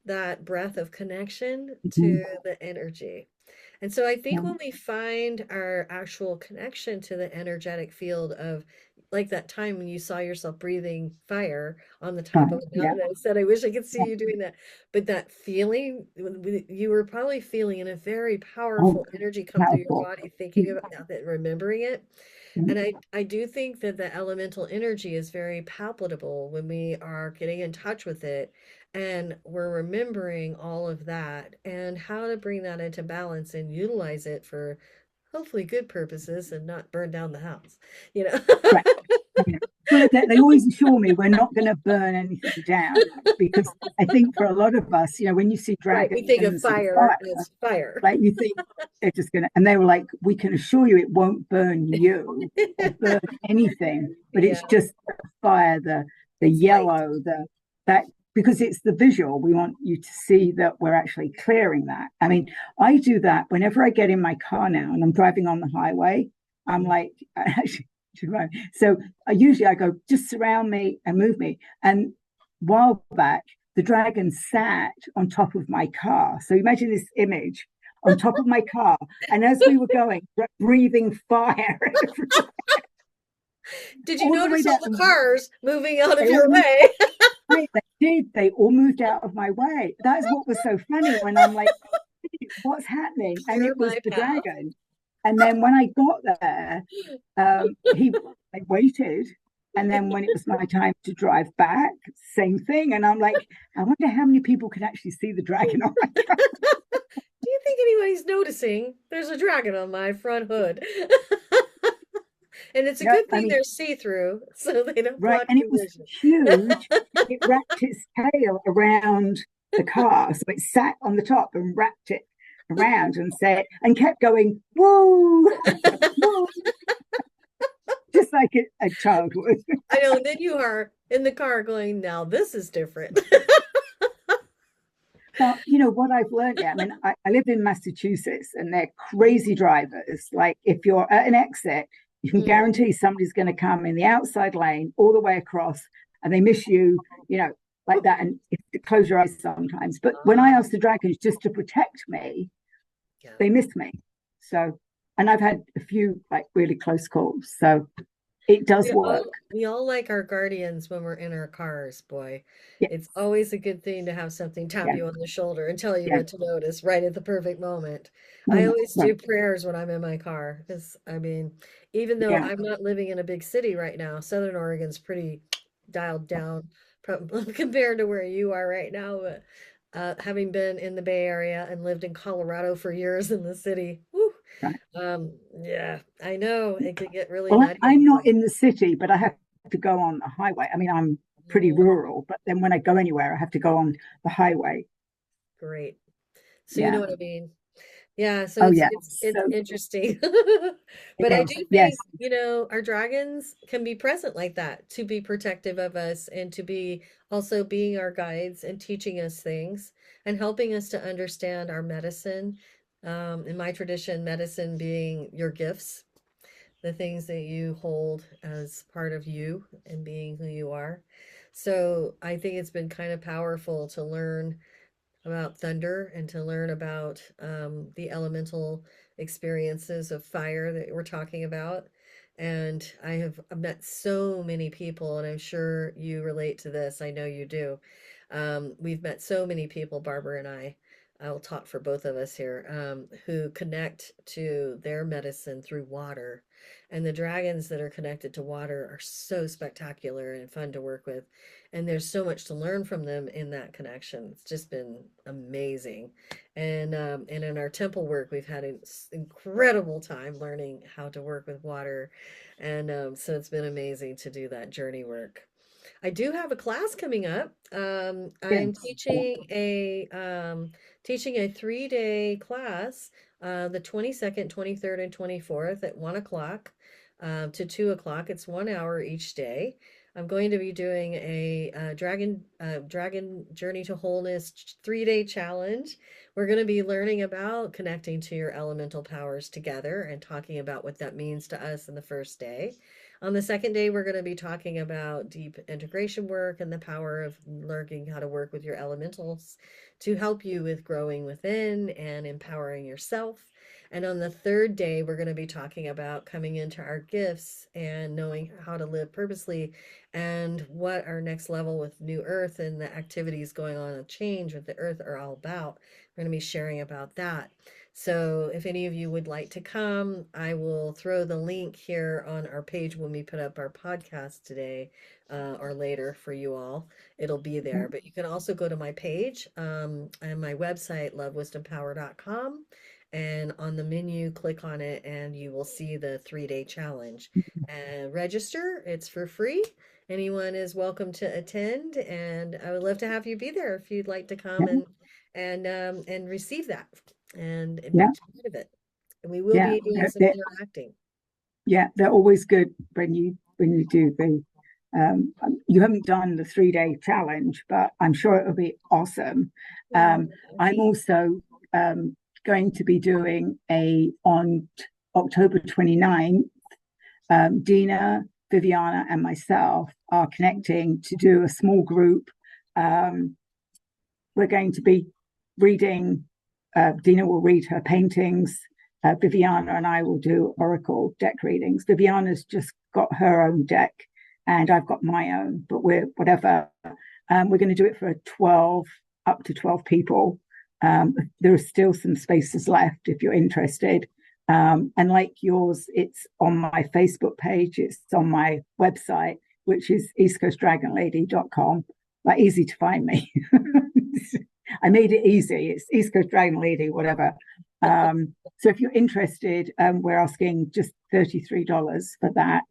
that breath of connection Mhm. to the energy. And so I think Yeah. when we find our actual connection to the energetic field of like that time when you saw yourself breathing fire on the top Right. of a Yeah. mountain, I said, I wish I could see Yeah. you doing that. But that feeling, you were probably feeling in a very Oh, powerful energy come through your powerful. body, thinking about that, remembering it. Yeah. And I do think that the elemental energy is very palpable when we are getting in touch with it and we're remembering all of that and how to bring that into balance and utilize it for hopefully good purposes and not burn down the house, you know. Right. Yeah. Well, they always assure me we're not going to burn anything down because I think for a lot of us, when you see Right. We think of dragons and fire fire, as fire. like you think they're just going to, and they were like, we can assure you it won't burn you or burn anything, but Yeah, it's just the fire, the it's light. yellow, that because it's the visual. We want you to see that we're actually clearing that. I mean, I do that whenever I get in my car now and I'm driving on the highway. I'm Mhm. like, actually, so I go, just surround me and move me. And a while back, the dragon sat on top of my car. So imagine this image on top of my car. And as we were going, breathing fire Did you all the way notice all the down. cars moving out of They all your moved, way? they did. They all moved out of my way. That's what was so funny when I'm like, what's happening? And Clear it was my the path. dragon. And then when I got there, I waited. And then when it was my time to drive back, same thing. And I'm like, I wonder how many people can actually see the dragon on my car. Do you think anybody's noticing there's a dragon on my front hood? And it's a Yeah, good I thing mean, they're see-through so they don't right. block And it your was vision. huge. It wrapped its tail around the car. So it sat on the top and wrapped it around and said, and kept going, whoa, whoa, just like a child would. I know, and then you are in the car going, now this is different. But what I've learned now, I mean, I live in Massachusetts and they're crazy drivers. Like if you're at an exit, you can Mm, guarantee somebody's going to come in the outside lane all the way across and they miss you, like that. And you close your eyes sometimes. But when I ah, ask the dragons just to protect me, yeah. they miss me. So, and I've had a few like really close calls. So, it does work. We all like our guardians when we're in our cars, boy. Yes, It's always a good thing to have something tap yeah, you on the shoulder and tell you yeah, what to notice right at the perfect moment. I mm, always right, do prayers when I'm in my car because I mean, even though yeah, I'm not living in a big city right now, Southern Oregon's pretty dialed down compared to where you are right now. But having been in the Bay Area and lived in Colorado for years in the city, whew, right. yeah, I know it could get really Well, nutty I'm out not there. in the city, but I have to go on the highway. I mean, I'm pretty Mhm. rural, but then when I go anywhere, I have to go on the highway. Great. So you know Yeah. what I mean. Yeah, so Oh, it's yeah. it's So interesting. it But I is. do think, Yes. our dragons can be present like that to be protective of us and to be also being our guides and teaching us things and helping us to understand our medicine. In my tradition, medicine being your gifts, the things that you hold as part of you and being who you are. So I think it's been kind of powerful to learn about thunder and to learn about the elemental experiences of fire that we're talking about. And I've met so many people, and I'm sure you relate to this. I know you do. We've met so many people, Barbara and I'll talk for both of us here, who connect to their medicine through water. And the dragons that are connected to water are so spectacular and fun to work with. And there's so much to learn from them in that connection. It's just been amazing. And in our temple work, we've had an incredible time learning how to work with water. And so it's been amazing to do that journey work. I do have a class coming up. I'm Yes. teaching a 3-day class, the 22nd, 23rd, and 24th at 1 o'clock to 2 o'clock. It's 1 hour each day. I'm going to be doing a, dragon journey to wholeness 3-day challenge. We're going to be learning about connecting to your elemental powers together and talking about what that means to us in the first day. On the second day, we're going to be talking about deep integration work and the power of learning how to work with your elementals to help you with growing within and empowering yourself. And on the third day, we're going to be talking about coming into our gifts and knowing how to live purposely and what our next level with New Earth and the activities going on and change with the Earth are all about. We're going to be sharing about that. So if any of you would like to come, I will throw the link here on our page when we put up our podcast today or later for you all. It'll be there. But you can also go to my page and my website, lovewisdompower.com. And on the menu, click on it and you will see the 3-day challenge. And register, it's for free. Anyone is welcome to attend, and I would love to have you be there if you'd like to come Yeah. and receive that and be Yeah. part of it. And we will Yeah. be doing some interacting. Yeah. They're always good when you do the. You haven't done the 3-day challenge, but I'm sure it'll be awesome. Yeah. I'm also going to be doing a on October 29th. Dina, Viviana, and myself are connecting to do a small group. Um, we're going to be reading, Dina will read her paintings. Viviana and I will do oracle deck readings. Viviana's just got her own deck, and I've got my own, but we're whatever. We're going to do it for 12, up to 12 people. There are still some spaces left if you're interested. And like yours, it's on my Facebook page, it's on my website, which is eastcoastdragonlady.com. Like, easy to find me. I made it easy. It's East Coast Dragon Lady, whatever. So if you're interested, we're asking just $33 for that.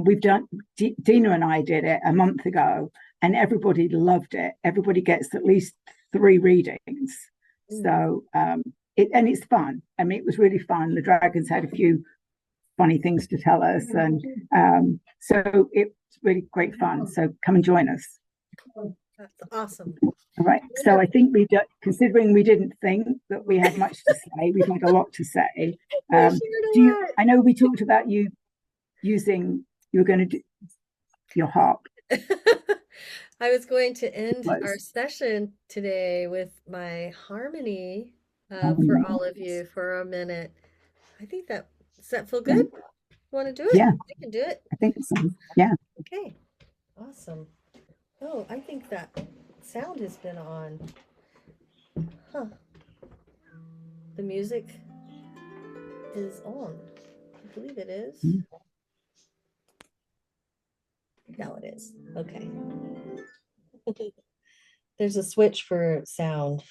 We've done, Dina and I did it a month ago, and everybody loved it. Everybody gets at least 3 readings. Mm. So and it's fun. I mean, it was really fun. The dragons had a few funny things to tell us, and so it's really great fun. So come and join us. That's awesome. All right. So I think considering we didn't think that we had much to say, we've had a lot to say. We shared Do you? a I know we talked about you using. You were going to do your harp. lot. I was going to end our Was session today with my harmony for um, all of you for a minute. I think that does that feel yeah, good? Want to do it? Yeah, I can do it. I think so. Yeah. Okay. Awesome. Oh, I think that sound has been on. Huh. The music is on. I believe it is. Mm. Now it is. Okay. There's a switch for sound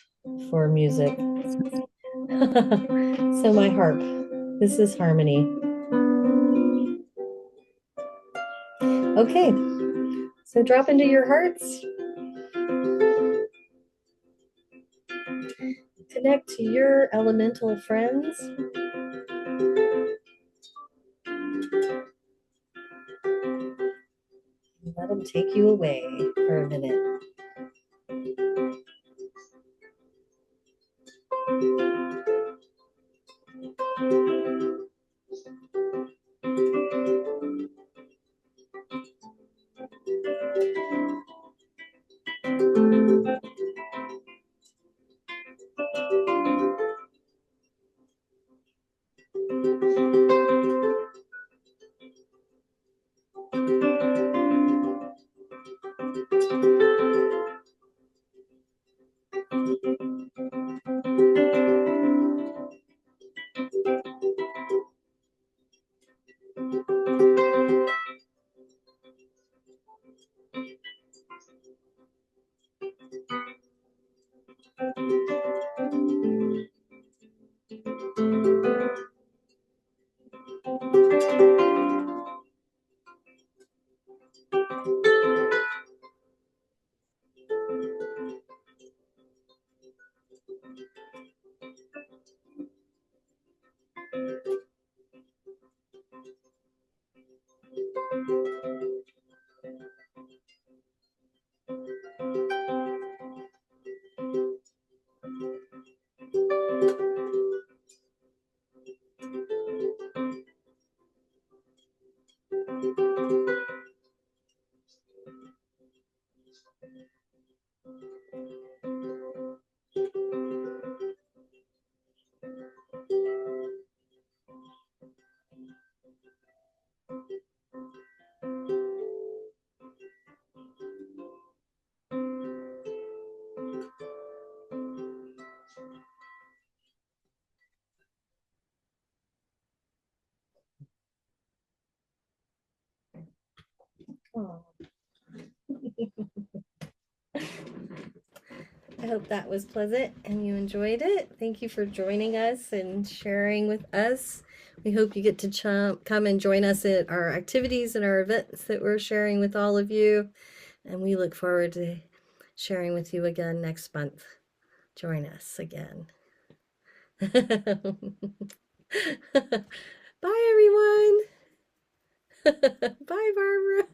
for music. So my harp. This is harmony. Okay. So drop into your hearts. Connect to your elemental friends. Let them take you away for a minute. Oh. I hope that was pleasant and you enjoyed it. Thank you for joining us and sharing with us. We hope you get to come and join us at our activities and our events that we're sharing with all of you. And we look forward to sharing with you again next month. Join us again. Bye, everyone. Bye, Barbara.